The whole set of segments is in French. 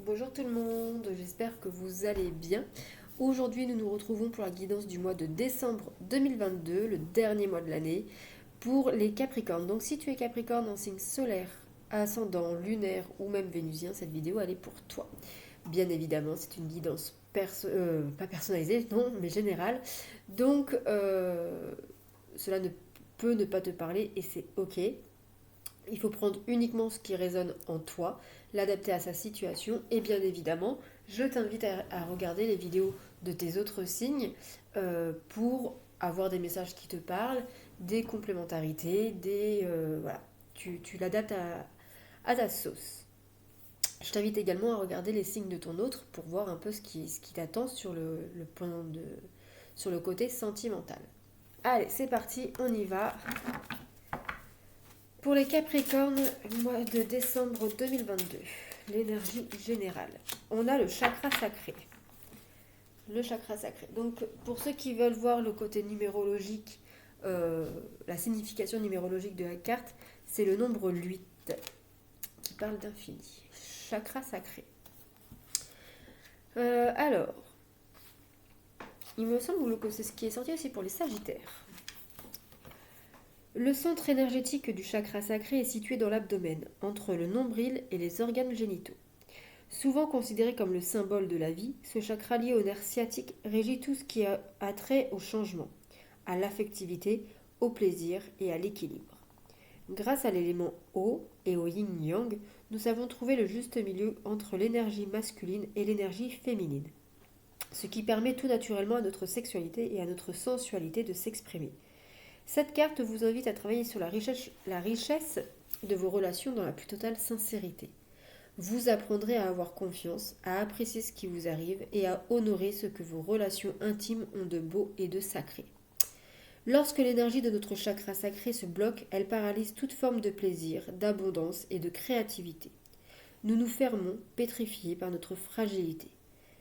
Bonjour tout le monde, j'espère que vous allez bien. Aujourd'hui, nous nous retrouvons pour la guidance du mois de décembre 2022, le dernier mois de l'année, pour les Capricornes. Donc si tu es Capricorne en signe solaire, ascendant, lunaire ou même vénusien, cette vidéo elle est pour toi. Bien évidemment, c'est une guidance pas personnalisée, non, mais générale. Donc cela ne peut ne pas te parler et c'est ok. Il faut prendre uniquement ce qui résonne en toi, l'adapter à sa situation et bien évidemment, je t'invite à regarder les vidéos de tes autres signes pour avoir des messages qui te parlent, des complémentarités, voilà, tu l'adaptes à ta sauce. Je t'invite également à regarder les signes de ton autre pour voir un peu ce qui t'attend sur sur le côté sentimental. Allez, c'est parti, on y va. Pour les Capricornes, mois de décembre 2022, l'énergie générale. On a le chakra sacré. Le chakra sacré. Donc, pour ceux qui veulent voir le côté numérologique, la signification numérologique de la carte, c'est le nombre 8 qui parle d'infini. Chakra sacré. Alors, il me semble que c'est ce qui est sorti aussi pour les Sagittaires. Le centre énergétique du chakra sacré est situé dans l'abdomen, entre le nombril et les organes génitaux. Souvent considéré comme le symbole de la vie, ce chakra lié au nerf sciatique régit tout ce qui a trait au changement, à l'affectivité, au plaisir et à l'équilibre. Grâce à l'élément eau et au yin-yang, nous savons trouver le juste milieu entre l'énergie masculine et l'énergie féminine, ce qui permet tout naturellement à notre sexualité et à notre sensualité de s'exprimer. Cette carte vous invite à travailler sur la richesse de vos relations dans la plus totale sincérité. Vous apprendrez à avoir confiance, à apprécier ce qui vous arrive et à honorer ce que vos relations intimes ont de beau et de sacré. Lorsque l'énergie de notre chakra sacré se bloque, elle paralyse toute forme de plaisir, d'abondance et de créativité. Nous nous fermons, pétrifiés par notre fragilité.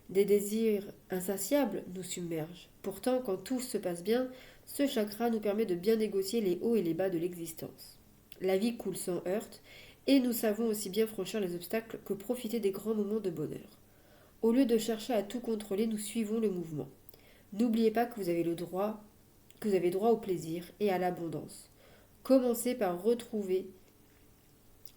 Des désirs insatiables nous submergent. Pourtant, quand tout se passe bien, ce chakra nous permet de bien négocier les hauts et les bas de l'existence. La vie coule sans heurts, et nous savons aussi bien franchir les obstacles que profiter des grands moments de bonheur. Au lieu de chercher à tout contrôler, nous suivons le mouvement. N'oubliez pas que que vous avez droit au plaisir et à l'abondance. Commencez par retrouver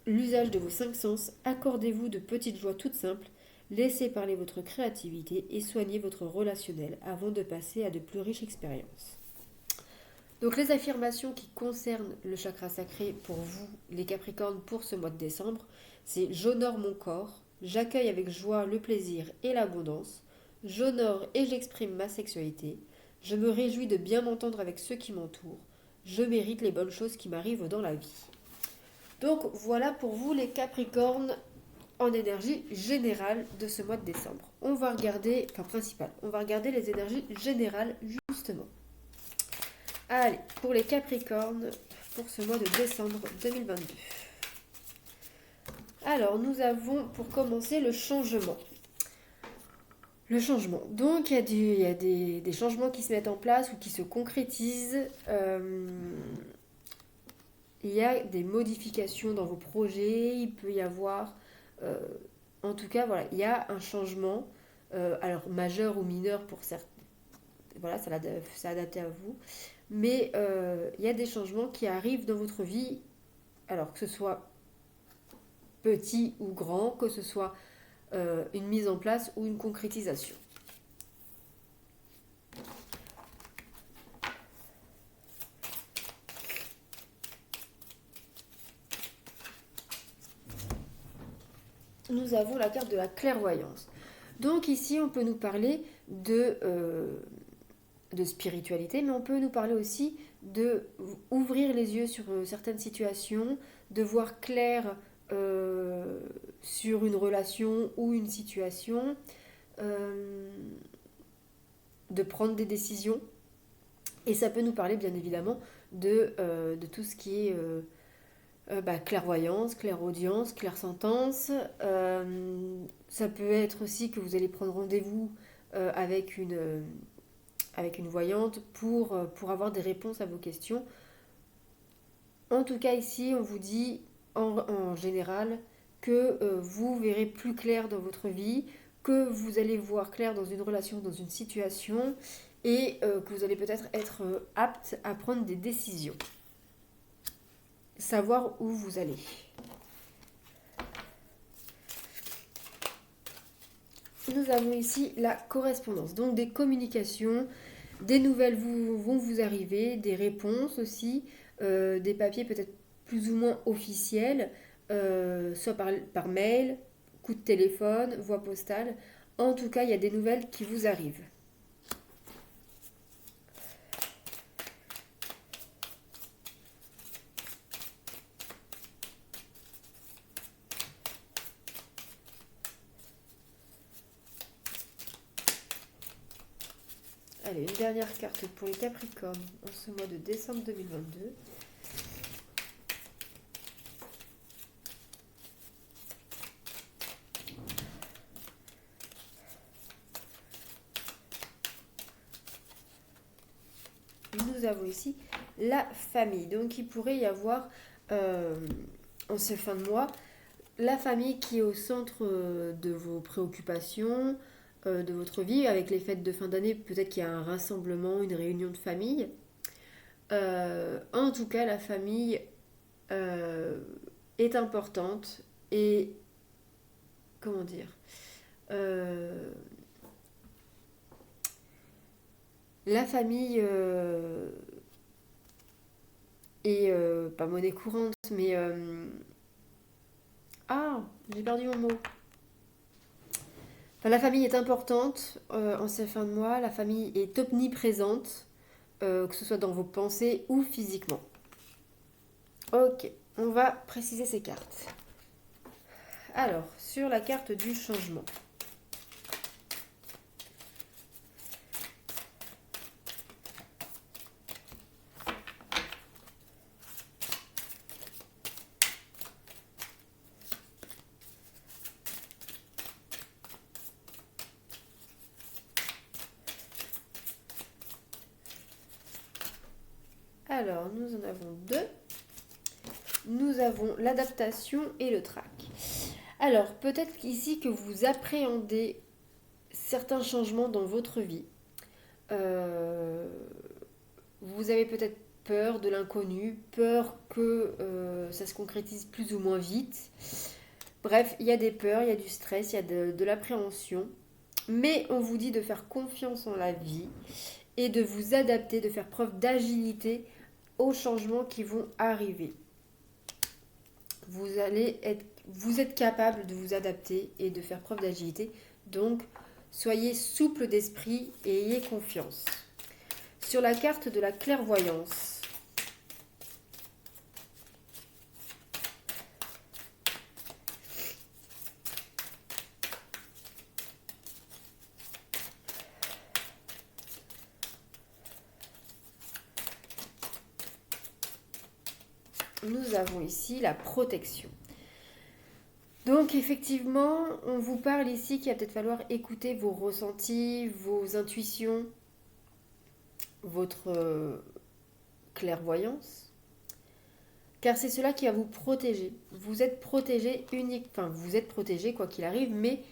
l'usage de vos cinq sens, accordez-vous de petites joies toutes simples, laissez parler votre créativité et soignez votre relationnel avant de passer à de plus riches expériences. Donc les affirmations qui concernent le chakra sacré pour vous, les Capricornes, pour ce mois de décembre, c'est j'honore mon corps, j'accueille avec joie le plaisir et l'abondance, j'honore et j'exprime ma sexualité, je me réjouis de bien m'entendre avec ceux qui m'entourent, je mérite les bonnes choses qui m'arrivent dans la vie. Donc voilà pour vous les Capricornes en énergie générale de ce mois de décembre. On va regarder, on va regarder les énergies générales justement. Allez, pour les Capricornes, pour ce mois de décembre 2022. Alors, nous avons pour commencer le changement. Le changement. Donc, il y a des changements qui se mettent en place ou qui se concrétisent. Il y a des modifications dans vos projets. Il peut y avoir... en tout cas, voilà, il y a un changement, alors majeur ou mineur pour certains. Voilà, c'est adapté à vous. Mais il y a des changements qui arrivent dans votre vie, alors que ce soit petit ou grand, que ce soit une mise en place ou une concrétisation. Nous avons la carte de la clairvoyance. Donc ici, on peut nous parler de spiritualité, mais on peut nous parler aussi de ouvrir les yeux sur certaines situations, de voir clair sur une relation ou une situation, euh, de prendre des décisions. Et ça peut nous parler bien évidemment de tout ce qui est clairvoyance, clairaudience, clairsentence. Ça peut être aussi que vous allez prendre rendez-vous avec une voyante pour avoir des réponses à vos questions. En tout cas ici, on vous dit en général que vous verrez plus clair dans votre vie, que vous allez voir clair dans une relation, dans une situation, et que vous allez peut-être être apte à prendre des décisions. Savoir où vous allez. Nous avons ici la correspondance, donc des communications, des nouvelles vont vous arriver, des réponses aussi, des papiers peut-être plus ou moins officiels, soit par mail, coup de téléphone, voie postale. En tout cas, il y a des nouvelles qui vous arrivent. Allez, une dernière carte pour les Capricornes en ce mois de décembre 2022. Nous avons ici la famille. Donc il pourrait y avoir en ces fins de mois la famille qui est au centre de vos préoccupations, de votre vie. Avec les fêtes de fin d'année, peut-être qu'il y a un rassemblement, une réunion de famille. En tout cas, la famille est importante et comment dire euh, la famille est pas monnaie courante, mais ah, j'ai perdu mon mot. Enfin, la famille est importante en ces fins de mois. La famille est omniprésente, que ce soit dans vos pensées ou physiquement. Ok, on va préciser ces cartes. Alors, sur la carte du changement. Alors, nous en avons deux. Nous avons l'adaptation et le trac. Alors, peut-être ici que vous appréhendez certains changements dans votre vie. Euh, Vous avez peut-être peur de l'inconnu, peur que ça se concrétise plus ou moins vite. Bref, il y a des peurs, il y a du stress, il y a de l'appréhension. Mais on vous dit de faire confiance en la vie et de vous adapter, de faire preuve d'agilité aux changements qui vont arriver. Vous êtes capable de vous adapter et de faire preuve d'agilité. Donc, soyez souple d'esprit et ayez confiance. Sur la carte de la clairvoyance, nous avons ici la protection. Donc effectivement, on vous parle ici qu'il va peut-être falloir écouter vos ressentis, vos intuitions, votre clairvoyance, car c'est cela qui va vous protéger. Vous êtes protégé vous êtes protégé quoi qu'il arrive, mais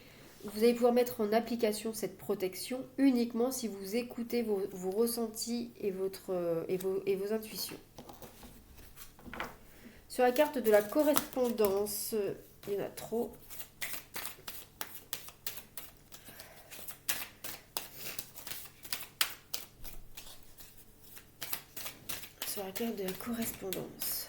vous allez pouvoir mettre en application cette protection uniquement si vous écoutez vos ressentis et vos intuitions. Sur la carte de la correspondance, il y en a trop. Sur la carte de la correspondance.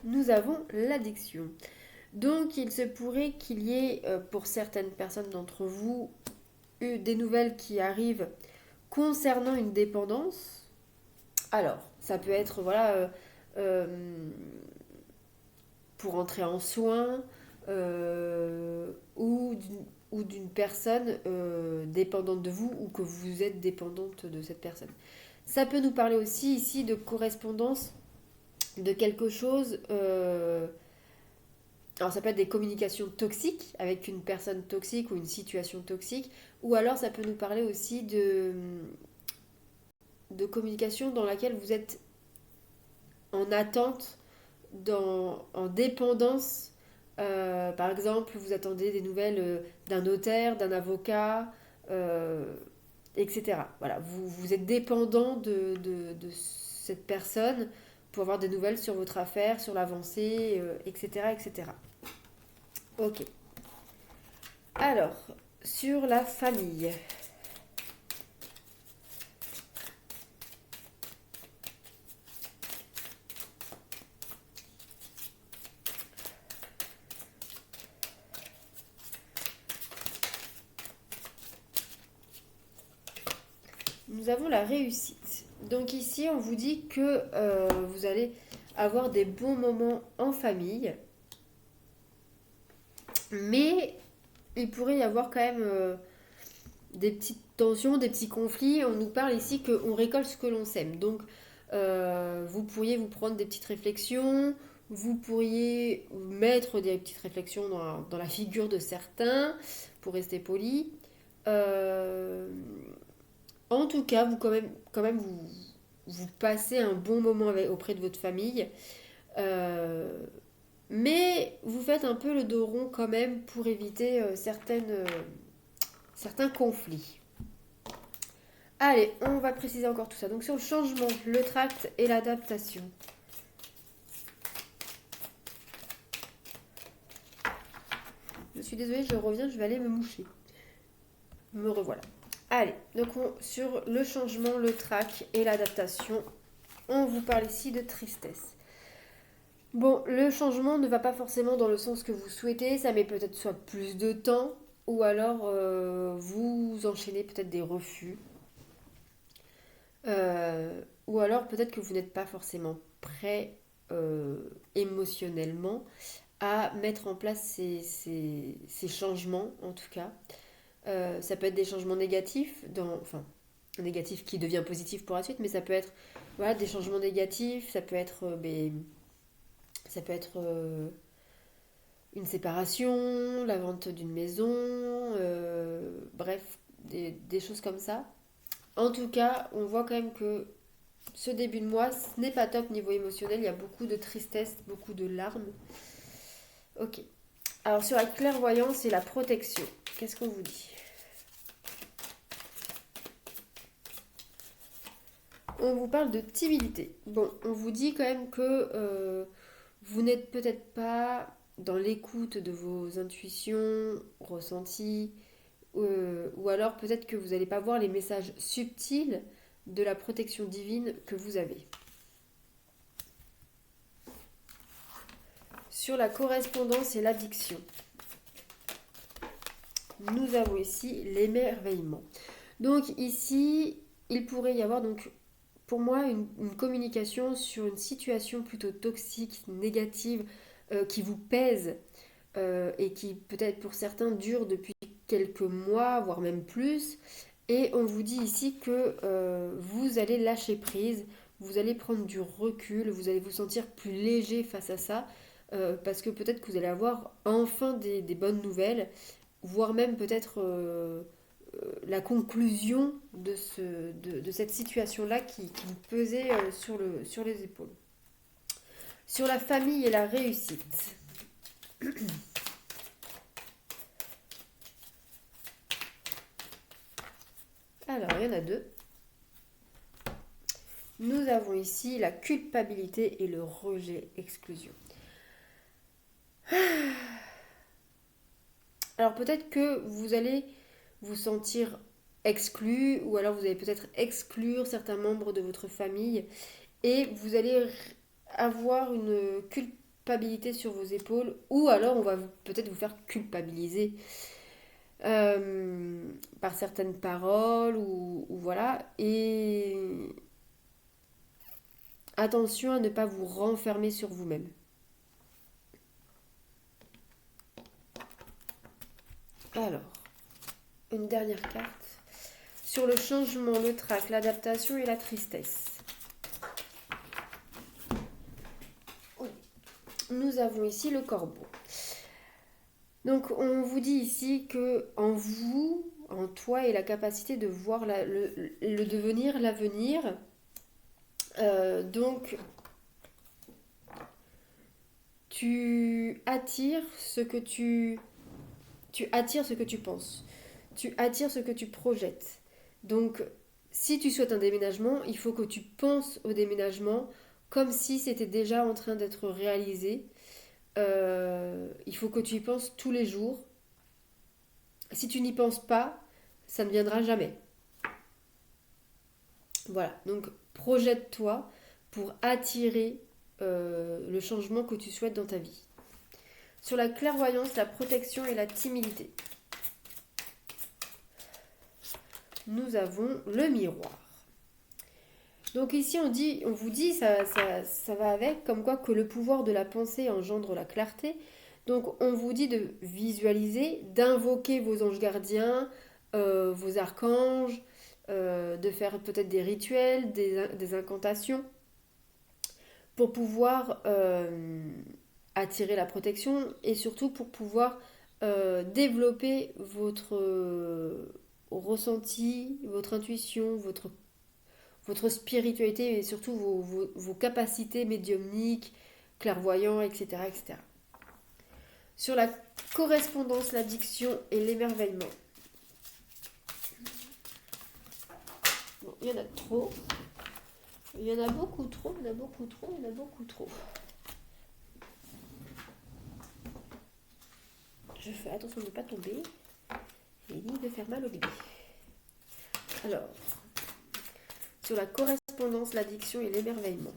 Nous avons l'addiction. Donc il se pourrait qu'il y ait pour certaines personnes d'entre vous eu des nouvelles qui arrivent concernant une dépendance. Alors, ça peut être pour entrer en soins ou d'une personne dépendante de vous ou que vous êtes dépendante de cette personne. Ça peut nous parler aussi ici de correspondance de quelque chose Alors ça peut être des communications toxiques avec une personne toxique ou une situation toxique, ou alors ça peut nous parler aussi de communication dans laquelle vous êtes en attente, en dépendance. Par exemple, vous attendez des nouvelles d'un notaire, d'un avocat, euh, etc. Voilà, vous êtes dépendant de cette personne pour avoir des nouvelles sur votre affaire, sur l'avancée, etc., etc. Ok. Alors, sur la famille. Nous avons la réussite. Donc ici, on vous dit que vous allez avoir des bons moments en famille, mais il pourrait y avoir quand même des petites tensions, des petits conflits. On nous parle ici qu'on récolte ce que l'on sème. Donc vous pourriez vous prendre des petites réflexions, vous pourriez mettre des petites réflexions dans la figure de certains, pour rester poli. Euh, En tout cas, vous passez un bon moment auprès de votre famille. Euh, mais vous faites un peu le dos rond quand même pour éviter certains conflits. Allez, on va préciser encore tout ça. Donc sur le changement, le tract et l'adaptation. Je suis désolée, je reviens, je vais aller me moucher. Me revoilà. Allez, donc sur le changement, le tract et l'adaptation, on vous parle ici de tristesse. Bon, le changement ne va pas forcément dans le sens que vous souhaitez, ça met peut-être soit plus de temps, ou alors vous enchaînez peut-être des refus, ou alors peut-être que vous n'êtes pas forcément prêt émotionnellement à mettre en place ces changements, en tout cas. Ça peut être des changements négatifs, enfin, négatifs qui devient positif pour la suite, mais ça peut être voilà, des changements négatifs, ça peut être une séparation, la vente d'une maison, bref, des choses comme ça. En tout cas, on voit quand même que ce début de mois, ce n'est pas top niveau émotionnel, il y a beaucoup de tristesse, beaucoup de larmes. Ok. Alors sur la clairvoyance et la protection, qu'est-ce qu'on vous dit? On vous parle de timidité. Bon, on vous dit quand même que vous n'êtes peut-être pas dans l'écoute de vos intuitions, ressentis, ou alors peut-être que vous n'allez pas voir les messages subtils de la protection divine que vous avez. Sur la correspondance et l'addiction, nous avons ici l'émerveillement. Donc ici, il pourrait y avoir donc pour moi une communication sur une situation plutôt toxique, négative, qui vous pèse et qui peut-être pour certains dure depuis quelques mois, voire même plus. Et on vous dit ici que vous allez lâcher prise, vous allez prendre du recul, vous allez vous sentir plus léger face à ça, parce que peut-être que vous allez avoir enfin des bonnes nouvelles, voire même peut-être la conclusion de cette situation-là qui vous pesait sur les épaules. Sur la famille et la réussite. Alors, il y en a deux. Nous avons ici la culpabilité et le rejet-exclusion. Alors peut-être que vous allez vous sentir exclu, ou alors vous allez peut-être exclure certains membres de votre famille, et vous allez avoir une culpabilité sur vos épaules, ou alors on va peut-être vous faire culpabiliser par certaines paroles, ou voilà. Et attention à ne pas vous renfermer sur vous-même. Alors, une dernière carte. Sur le changement, le trac, l'adaptation et la tristesse. Nous avons ici le corbeau. Donc on vous dit ici que en vous, en toi, est la capacité de voir le devenir, l'avenir. Donc tu attires ce que tu attires ce que tu penses. Tu attires ce que tu projettes. Donc si tu souhaites un déménagement, il faut que tu penses au déménagement comme si c'était déjà en train d'être réalisé. Il faut que tu y penses tous les jours. Si tu n'y penses pas, ça ne viendra jamais. Voilà, donc projette-toi pour attirer le changement que tu souhaites dans ta vie. Sur la clairvoyance, la protection et la timidité, nous avons le miroir. Donc ici on vous dit, ça va avec, comme quoi que le pouvoir de la pensée engendre la clarté. Donc on vous dit de visualiser, d'invoquer vos anges gardiens, vos archanges, de faire peut-être des rituels, des incantations pour pouvoir attirer la protection et surtout pour pouvoir développer votre ressenti, votre intuition, votre spiritualité et surtout vos capacités médiumniques, clairvoyants, etc., etc. Sur la correspondance, l'addiction et l'émerveillement. Bon, il y en a trop. Il y en a beaucoup trop, il y en a beaucoup trop, il y en a beaucoup trop. Je fais attention de ne pas tomber et ni de faire mal au bébé. Alors, sur la correspondance, l'addiction et l'émerveillement.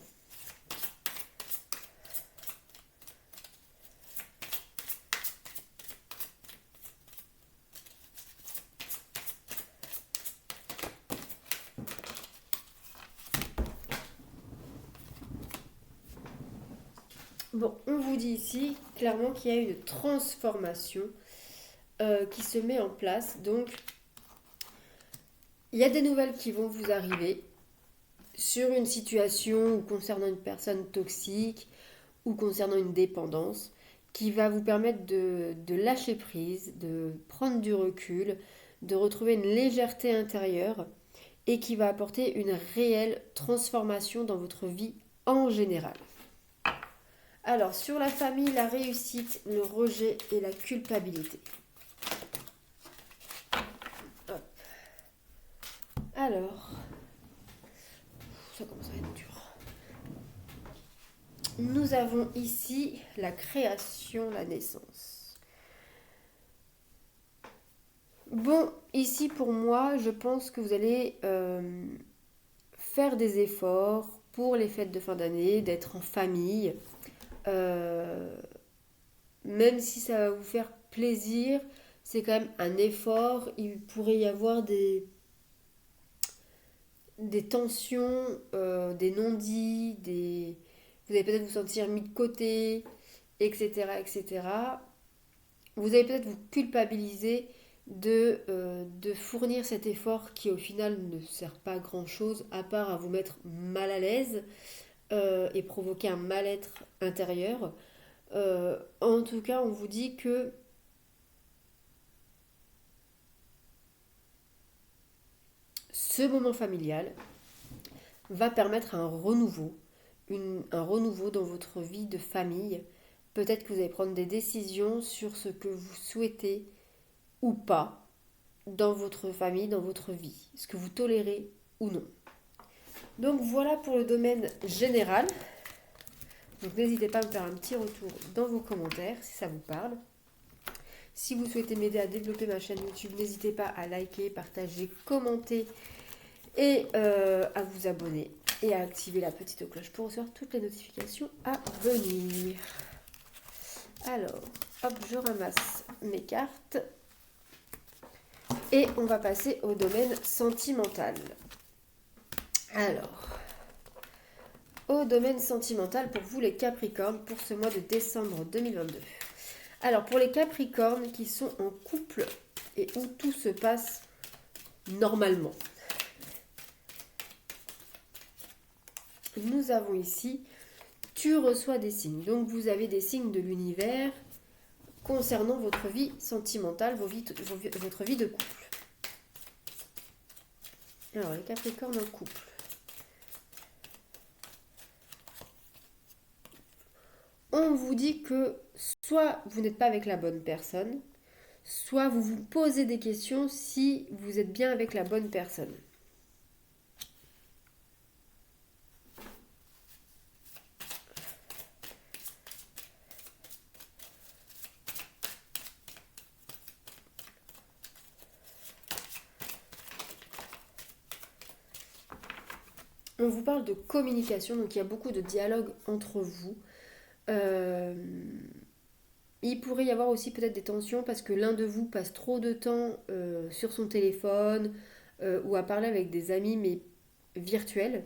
Bon, on vous dit ici clairement qu'il y a une transformation qui se met en place. Donc, il y a des nouvelles qui vont vous arriver sur une situation ou concernant une personne toxique ou concernant une dépendance qui va vous permettre de lâcher prise, de prendre du recul, de retrouver une légèreté intérieure et qui va apporter une réelle transformation dans votre vie en général. Alors, sur la famille, la réussite, le rejet et la culpabilité. Hop. Alors, ça commence à être dur. Nous avons ici la création, la naissance. Bon, ici pour moi, je pense que vous allez faire des efforts pour les fêtes de fin d'année, d'être en famille. Euh, Même si ça va vous faire plaisir, c'est quand même un effort. Il pourrait y avoir des tensions, des non-dits, vous allez peut-être vous sentir mis de côté, etc., etc. Vous allez peut-être vous culpabiliser de fournir cet effort qui au final ne sert pas à grand-chose à part à vous mettre mal à l'aise et provoquer un mal-être intérieur. En tout cas, on vous dit que ce moment familial va permettre un renouveau dans votre vie de famille. Peut-être que vous allez prendre des décisions sur ce que vous souhaitez ou pas dans votre famille, dans votre vie, ce que vous tolérez ou non. Donc voilà pour le domaine général. Donc n'hésitez pas à me faire un petit retour dans vos commentaires si ça vous parle. Si vous souhaitez m'aider à développer ma chaîne YouTube, n'hésitez pas à liker, partager, commenter et à vous abonner et à activer la petite cloche pour recevoir toutes les notifications à venir. Alors, hop, je ramasse mes cartes et on va passer au domaine sentimental. Alors, au domaine sentimental pour vous les Capricornes pour ce mois de décembre 2022. Alors, pour les Capricornes qui sont en couple et où tout se passe normalement, nous avons ici, tu reçois des signes. Donc, vous avez des signes de l'univers concernant votre vie sentimentale, votre vie de couple. Alors, les Capricornes en couple. On vous dit que soit vous n'êtes pas avec la bonne personne, soit vous vous posez des questions si vous êtes bien avec la bonne personne. On vous parle de communication, donc il y a beaucoup de dialogue entre vous. Il pourrait y avoir aussi peut-être des tensions parce que l'un de vous passe trop de temps sur son téléphone ou à parler avec des amis mais virtuels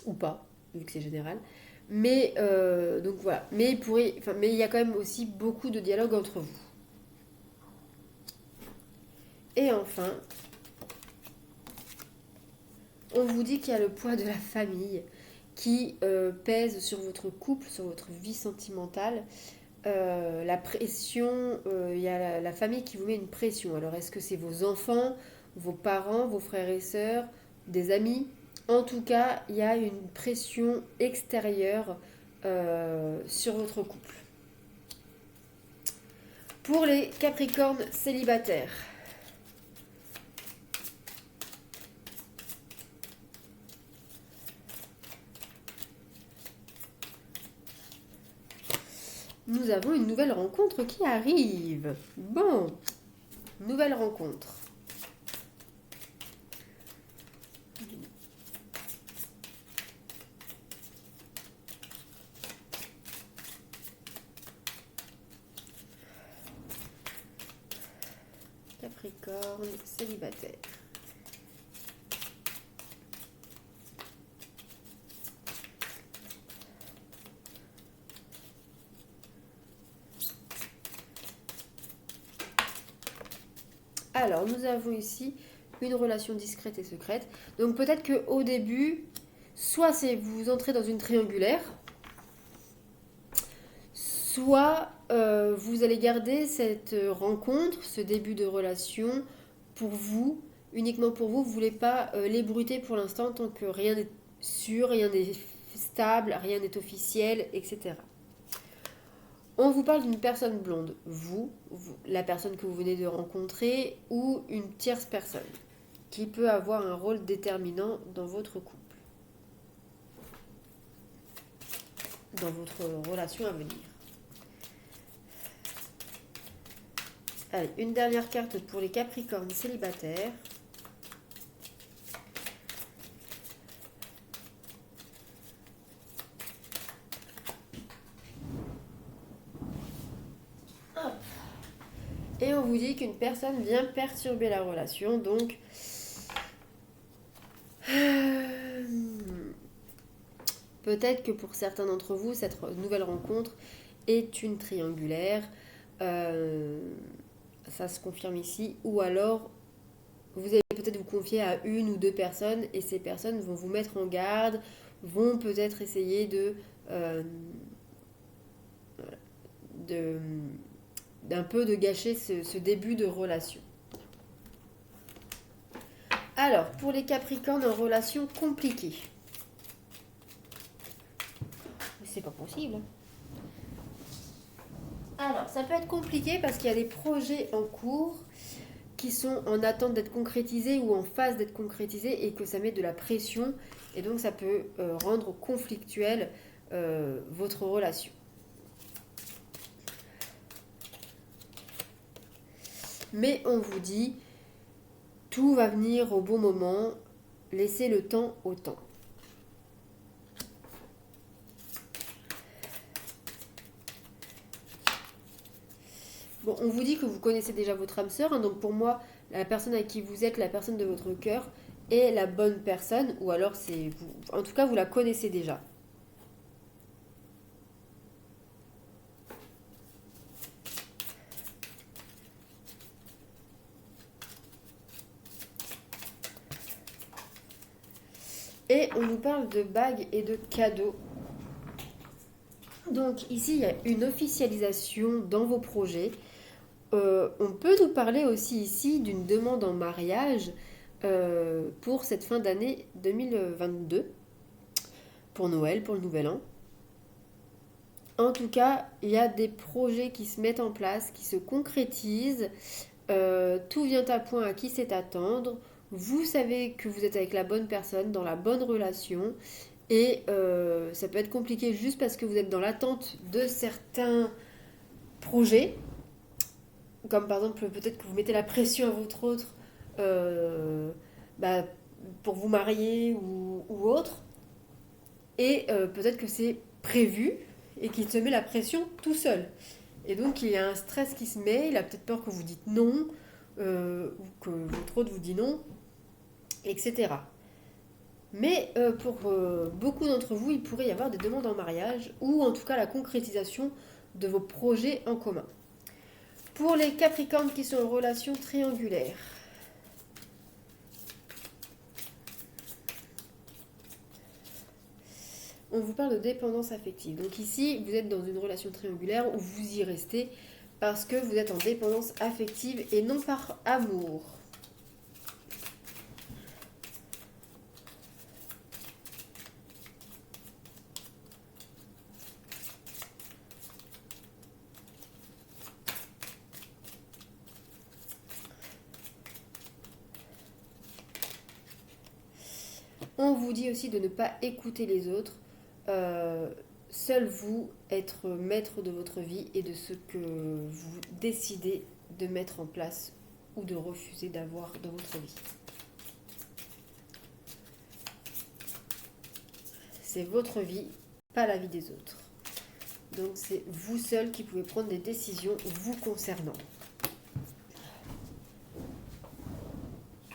ou pas, vu que c'est général. Mais donc voilà. Mais il y a quand même aussi beaucoup de dialogue entre vous. Et enfin, on vous dit qu'il y a le poids de la famille qui pèse sur votre couple, sur votre vie sentimentale. La pression, il y a la famille qui vous met une pression. Alors, est-ce que c'est vos enfants, vos parents, vos frères et sœurs, des amis? En tout cas, il y a une pression extérieure sur votre couple. Pour les Capricornes célibataires, nous avons une nouvelle rencontre qui arrive. Bon, nouvelle rencontre. Capricorne célibataire. Alors, nous avons ici une relation discrète et secrète. Donc peut-être qu'au début, soit vous entrez dans une triangulaire, soit vous allez garder cette rencontre, ce début de relation pour vous, uniquement pour vous. Vous ne voulez pas l'ébruiter pour l'instant tant que rien n'est sûr, rien n'est stable, rien n'est officiel, etc. On vous parle d'une personne blonde, la personne que vous venez de rencontrer, ou une tierce personne qui peut avoir un rôle déterminant dans votre couple, dans votre relation à venir. Allez, une dernière carte pour les Capricornes célibataires. Et on vous dit qu'une personne vient perturber la relation, donc peut-être que pour certains d'entre vous, cette nouvelle rencontre est une triangulaire. Ça se confirme ici. Ou alors, vous allez peut-être vous confier à une ou deux personnes et ces personnes vont vous mettre en garde, vont peut-être essayer d'un peu de gâcher ce début de relation. Alors, pour les Capricornes en relation compliquée. C'est pas possible. Alors, ça peut être compliqué parce qu'il y a des projets en cours qui sont en attente d'être concrétisés ou en phase d'être concrétisés et que ça met de la pression et donc ça peut rendre conflictuelle votre relation. Mais on vous dit, tout va venir au bon moment, laissez le temps au temps. Bon, on vous dit que vous connaissez déjà votre âme sœur, hein, donc pour moi, la personne avec qui vous êtes, la personne de votre cœur, est la bonne personne, ou alors c'est vous. En tout cas, vous la connaissez déjà. Et on nous parle de bagues et de cadeaux. Donc ici, il y a une officialisation dans vos projets. On peut nous parler aussi ici d'une demande en mariage pour cette fin d'année 2022, pour Noël, pour le Nouvel An. En tout cas, il y a des projets qui se mettent en place, qui se concrétisent. Tout vient à point à qui c'est attendre. Vous savez que vous êtes avec la bonne personne, dans la bonne relation. Et ça peut être compliqué juste parce que vous êtes dans l'attente de certains projets. Comme par exemple, peut-être que vous mettez la pression à votre autre euh, bah, pour vous marier ou autre. Et peut-être que c'est prévu et qu'il se met la pression tout seul. Et donc il y a un stress qui se met, il a peut-être peur que vous dites non, ou que votre autre vous dit non, etc. Mais pour beaucoup d'entre vous, il pourrait y avoir des demandes en mariage, ou en tout cas la concrétisation de vos projets en commun. Pour les Capricornes qui sont en relation triangulaire, on vous parle de dépendance affective. Donc ici, vous êtes dans une relation triangulaire où vous y restez parce que vous êtes en dépendance affective et non par amour. On vous dit aussi de ne pas écouter les autres. Euh, Seul vous être maître de votre vie et de ce que vous décidez de mettre en place ou de refuser d'avoir dans votre vie. C'est votre vie, pas la vie des autres. Donc c'est vous seul qui pouvez prendre des décisions vous concernant.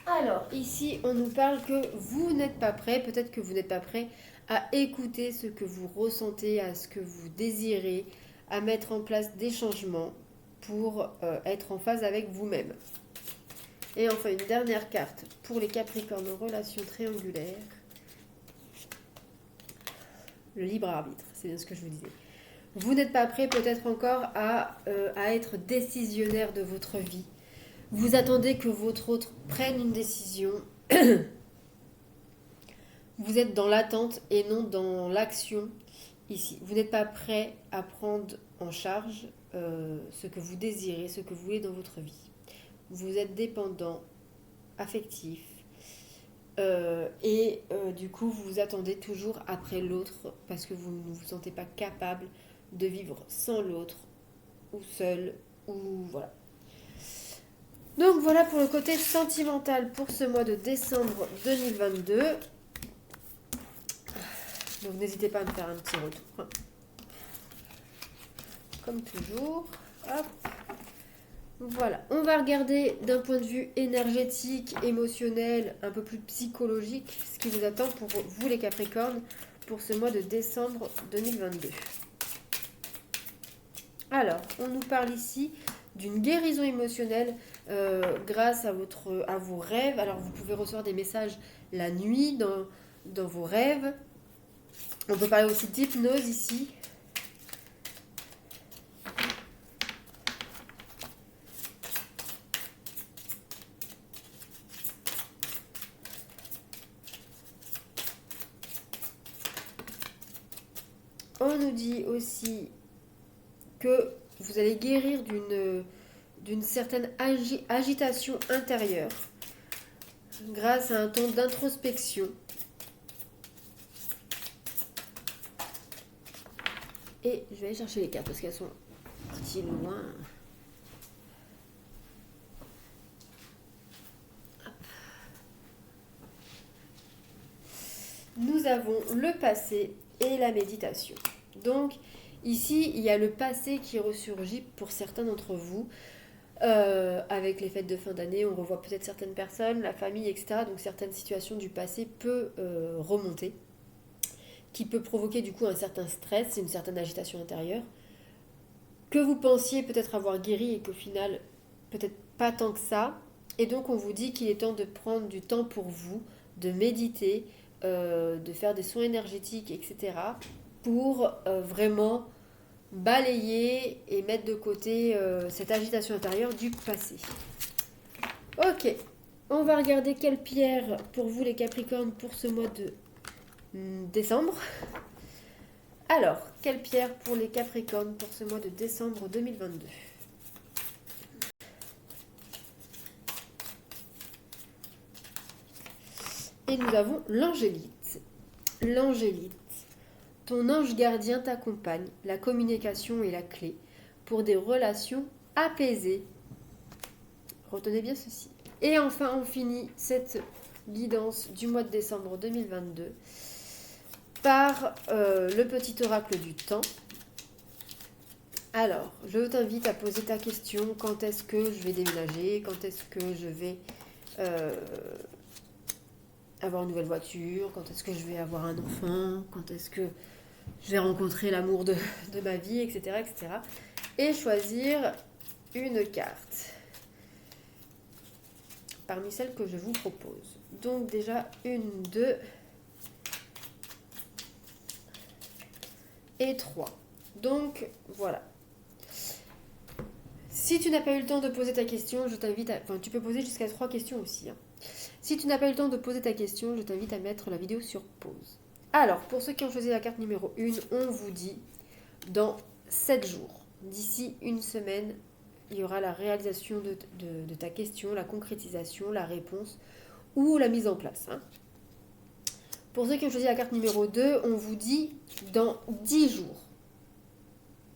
Alors, ici, on nous parle que vous n'êtes pas prêt, peut-être que vous n'êtes pas prêt à écouter ce que vous ressentez, à ce que vous désirez, à mettre en place des changements pour être en phase avec vous-même. Et enfin, une dernière carte pour les Capricornes en relation triangulaire. Le libre arbitre, c'est bien ce que je vous disais. Vous n'êtes pas prêt peut-être encore à être décisionnaire de votre vie. Vous attendez que votre autre prenne une décision. Vous êtes dans l'attente et non dans l'action ici. Vous n'êtes pas prêt à prendre en charge ce que vous désirez, ce que vous voulez dans votre vie. Vous êtes dépendant, affectif, du coup vous vous attendez toujours après l'autre parce que vous ne vous sentez pas capable de vivre sans l'autre ou seul ou voilà. Donc voilà pour le côté sentimental pour ce mois de décembre 2022. Donc n'hésitez pas à me faire un petit retour. Comme toujours. Hop. Voilà, on va regarder d'un point de vue énergétique, émotionnel, un peu plus psychologique, ce qui vous attend pour vous les Capricornes pour ce mois de décembre 2022. Alors, on nous parle ici d'une guérison émotionnelle grâce à vos rêves. Alors, vous pouvez recevoir des messages la nuit dans vos rêves. On peut parler aussi d'hypnose ici. On nous dit aussi que vous allez guérir d'une certaine agitation intérieure grâce à un temps d'introspection. Et je vais aller chercher les cartes parce qu'elles sont parties loin. Nous avons le passé et la méditation. Donc ici, il y a le passé qui ressurgit pour certains d'entre vous. Avec les fêtes de fin d'année, on revoit peut-être certaines personnes, la famille, etc. Donc certaines situations du passé peuvent remonter, qui peut provoquer du coup un certain stress, une certaine agitation intérieure, que vous pensiez peut-être avoir guéri et qu'au final, peut-être pas tant que ça. Et donc on vous dit qu'il est temps de prendre du temps pour vous, de méditer, de faire des soins énergétiques, etc. pour vraiment balayer et mettre de côté cette agitation intérieure du passé. Ok, on va regarder quelle pierre pour vous les Capricornes pour ce mois de décembre. Alors, quelle pierre pour les Capricornes pour ce mois de décembre 2022? Et nous avons l'angélite. L'angélite. Ton ange gardien t'accompagne, la communication est la clé pour des relations apaisées. Retenez bien ceci. Et enfin, on finit cette guidance du mois de décembre 2022 par le petit oracle du temps. Alors, je t'invite à poser ta question. Quand est-ce que je vais déménager? Quand est-ce que je vais avoir une nouvelle voiture? Quand est-ce que je vais avoir un enfant? Quand est-ce que je vais rencontrer l'amour de ma vie, etc., etc. Et choisir une carte parmi celles que je vous propose. Donc déjà, 1, 2 et 3. Donc, voilà. Si tu n'as pas eu le temps de poser ta question, je t'invite à... Enfin, tu peux poser jusqu'à 3 questions aussi. Si tu n'as pas eu le temps de poser ta question, je t'invite à mettre la vidéo sur pause. Alors, pour ceux qui ont choisi la carte numéro 1, on vous dit dans 7 jours, d'ici une semaine, il y aura la réalisation de ta question, la concrétisation, la réponse ou la mise en place. Pour ceux qui ont choisi la carte numéro 2, on vous dit dans 10 jours.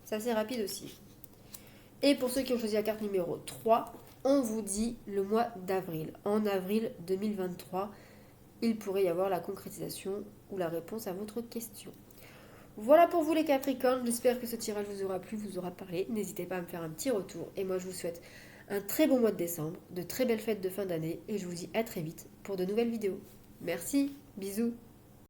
C'est assez rapide aussi. Et pour ceux qui ont choisi la carte numéro 3, on vous dit le mois d'avril. En avril 2023, il pourrait y avoir la concrétisation ou la réponse à votre question. Voilà pour vous les Capricornes, j'espère que ce tirage vous aura plu, vous aura parlé. N'hésitez pas à me faire un petit retour et moi je vous souhaite un très bon mois de décembre, de très belles fêtes de fin d'année et je vous dis à très vite pour de nouvelles vidéos. Merci, bisous.